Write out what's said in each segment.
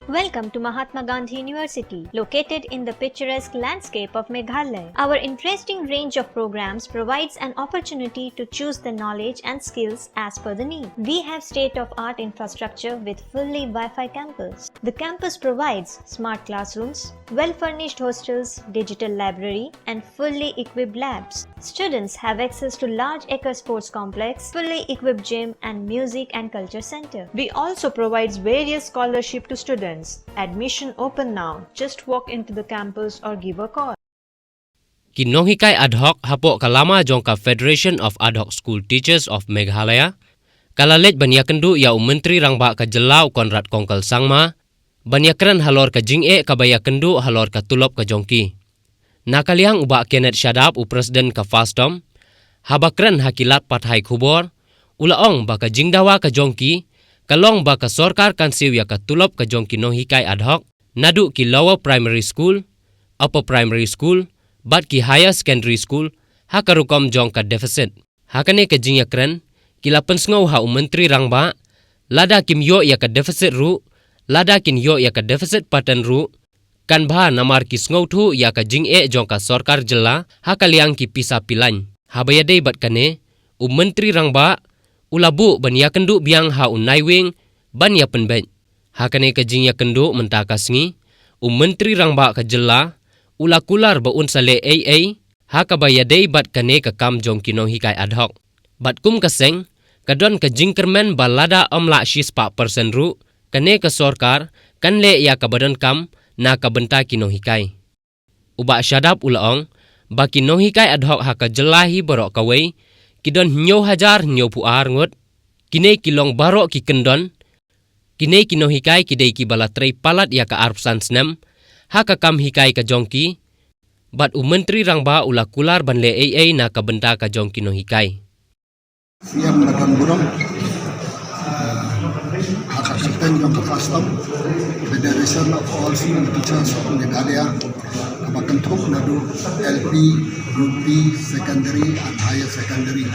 Welcome to Mahatma Gandhi University, located in the picturesque landscape of Meghalaya. Our interesting range of programs provides an opportunity to choose the knowledge and skills as per the need. We have state-of-art infrastructure with fully Wi-Fi campus. The campus provides smart classrooms, well-furnished hostels, digital library, and fully equipped labs. Students have access to large acre sports complex, fully equipped gym, and music and culture center. We also provides various scholarship to students. Admission open now. Just walk into the campus or give a call. Kinonghikai ad hoc hapok kalama jongka Federation of Ad hoc School Teachers of Meghalaya. Kalalet banyakendu ya Menteri Rangba ka Jelau Konrad Kongkal Sangma. Banyakran halor ka jing'e kabayakendu halor ka tulop ka jongki. Nakaliang uba Kenneth Shadab Presiden ka Fastom. Habakran hakilat pathai khubor. Ulaong baka jingdawa ka jongki. Kalong baka sorkar kansiw ya katulop ka jong kinonghikai ad hoc, nadu ki lower primary school, upper primary school, bat ki higher secondary school, hakarukom jong ka deficit. Hakane ka jingyakran, kila pensngau ha Menteri Rangba, lada kim yo ya ka deficit ru, lada kin yo ya ka deficit patan ru, kan bha namar ki sngau thu ya ka jing'e jong ka sorkar jela, hakaliang ki pisa pilan. Habayadei bat kane, Menteri Rangba, ulabu bania kendu biang ha unaiwing bania penbet. Hakane ka jingya kendu mentakasngi, Menteri Rangba ka jela, ula kular ba unsale AA, hakabayadei bat kane ka kam jong kinonghikai ad hoc. Bat kum kaseng, kadon ka jingkermen balada omla 6% ru, kane ka sorkar, kanle ya ka badan kam, na ka benta kinonghikai. Uba Shadab ulaong, ba kinonghikai ad hoc haka jelahi borok kawai, kidon nyo hajar nyo puar ngot, kine kilong barok ki kendon, kine kino hikai kidei ki balatrei palat ya ka arpsan snem, haka kam hikai ka jongki, bat Menteri Rangba ula kular banle AA na ka benda ka jongki no hikai. Siang lagan burung, haka kapten jong ka Fastom, Federation of All School Teachers of Meghalaya, kabakentuk nadu LP, Group B, Secondary and Higher Secondary.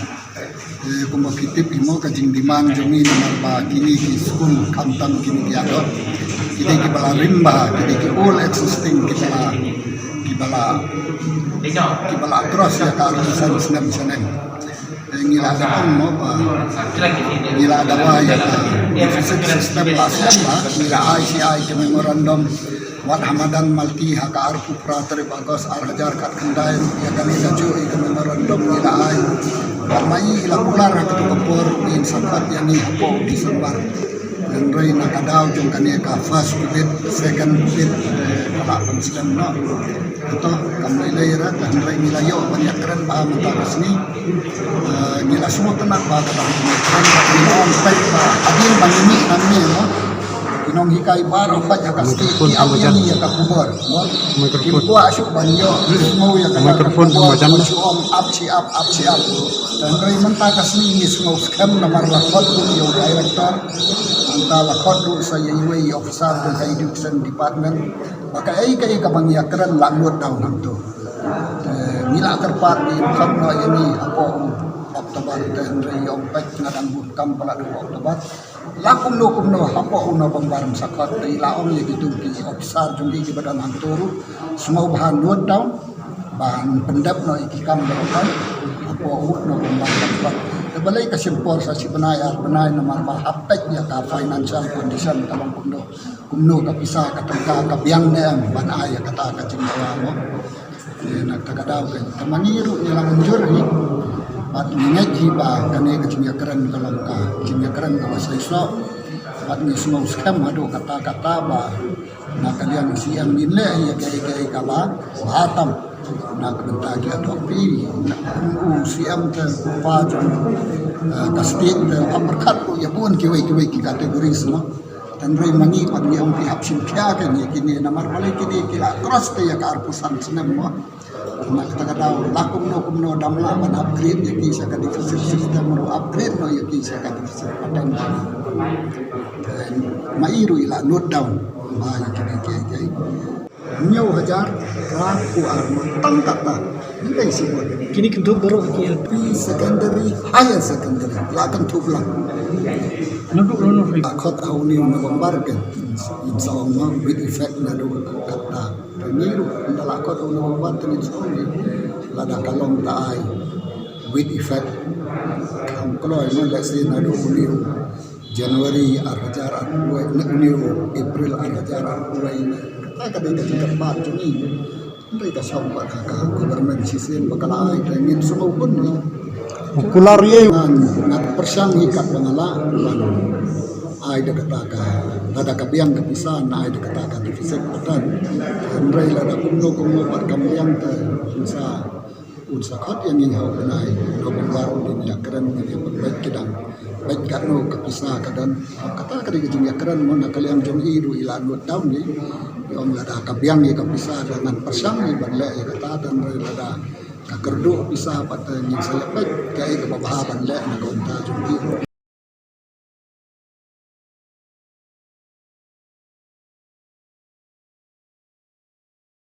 Kumakitip imo kajing dimang jumi nomor ba kini ki school kamtam kini ki adot, kini ki bala rimba, kini ki all existing ki bala atros ya ka alisan senam senam. Ngila ada mo ba? Ngila ada wa ya ka system pasam ba? Ngila ICI ke memorandum Wat Hamadan Malti haka arpu prateri bagos arhajar kat kendai ya kami laju ke memorandum ngila ai. Mai ila pular haka tukapur in sakat yani hapo Disember. Dan rei nakadau jong kani ka first bit, second bit kala Islam no. Ito kami layra dan rei nilayo banyak keren ba mentas ni. Ngila semua tenak ba kata keren ba on pet ba adil bangini nami no. Kinong hikai baro pa ya kasti ki awyan ya ka kubor no. Kimpo asuk banyo mau ya ka mikrofon macam om up. Dan rei mentas ni semua scam nomor lakot yo director antara lakot saya UAE officer dan education department maka ai ka bangyakran langut daw namto mila terpat di kamno ini apo Oktober dan rei ompek ngadang burkam pala do Oktober lakum no apo uno pembarang sakat dei laom ye gitu ki officer junggi ki badan anturu semua bahan nuot daw bahan pendap no ikikam berokan apo no pembarang sakat balai kasimpor sa si benai nomor bahapek ya ka financial condition kalong kumno kapisa katengka kabiang nem banai ya kata kacimbawa mo nagtakadaw kay tamangiru nilang unjur ni at ngaji ba kani kacimyakran kalong ka kacimyakran ka basaiso at ni semua scam ado kata-kata ba na kalian siang nile ya kay kala hatam na kabentagi adopi siam ke pajang kastit amarkat ko ya pun kiwai ki kategori semua dan rei mangi pag ni ang pihap simpya kan ya kini namar balik kini kila cross te ya karpusan senam mo na katagadaw lakum no damla man upgrade ya kisa ka deficit system ro upgrade no ya kisa ka deficit padan mairu ila note down ba ya kini Nyo hajar raku armo tangkata ini kini kentuk baru LP secondary higher secondary lakan tublang Akot hauni na bambarken insaoma with effect na do kata pemiru ndala akot hauni bambarken insaoma lada kalong taai with effect kam kalau ini lesi na do uniu Januari arhajar arwai na uniu April arhajar arwai kata kadang tingkat bat juni mereka sampai ke government sistem bakal ai dengan semua pun Okular ye ngat persang ikat bangala ai da kataka lada kabiang kapisan ai da kataka divisi kotan andrai lada kumno par kambiang ta unsa khat yang ingau benai do bangwar din ya keren ni baik kidang baik katno kapisa kadan kata kadi jing ya keren mon kalian jong iru ila nuat daun ni om lada kabiang ni kapisa dengan persang ni banle ya kata dan lada kakerdu bisa patah yang saya baik kai ke babahan le na konta jong iru